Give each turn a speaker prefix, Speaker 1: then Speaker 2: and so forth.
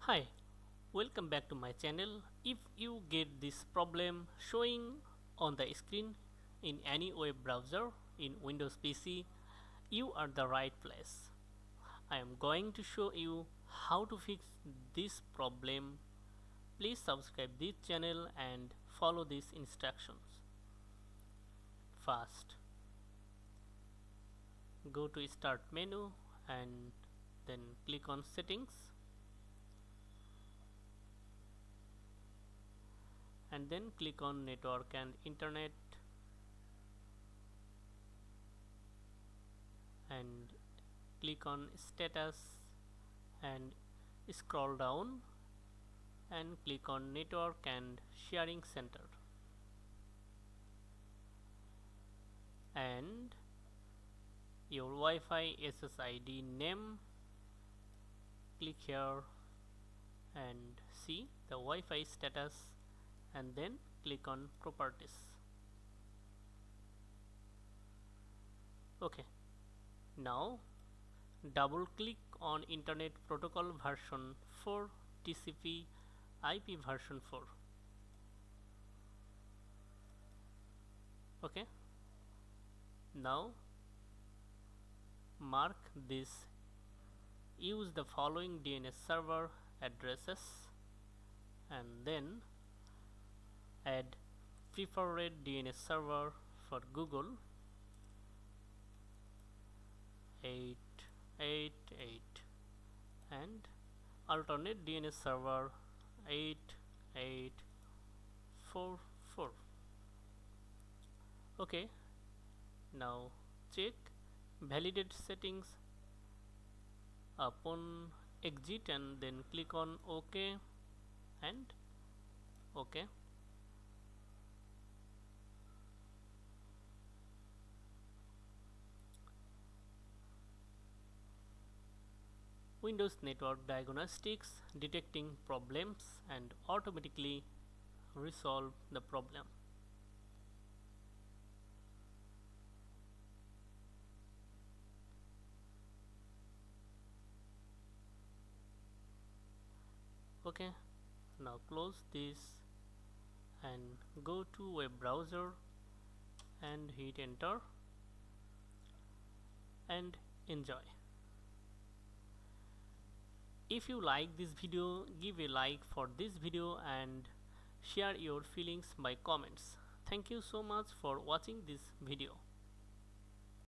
Speaker 1: Hi, welcome back to my channel. If you get this problem showing on the screen in any web browser in Windows PC, you are the right place. I am going to show you how to fix this problem. Please subscribe this channel and follow these instructions. First, go to Start menu and then click on Settings, and then click on Network and Internet, and click on Status and scroll down and click on Network and Sharing Center, and your Wi-Fi SSID name. Click here and see the Wi-Fi status, and then click on Properties. Okay, now double click on Internet Protocol version 4 TCP IP version 4. Okay, now mark this. Use the following DNS server addresses and then add preferred DNS server for Google 888 and alternate DNS server 8844. Okay, now check validate settings upon exit and then click on OK and OK. Windows Network Diagnostics detecting problems and automatically resolve the problem. Okay, now close this and go to web browser and hit enter and enjoy. If you like this video, give a like for this video and share your feelings by comments. Thank you so much for watching this video.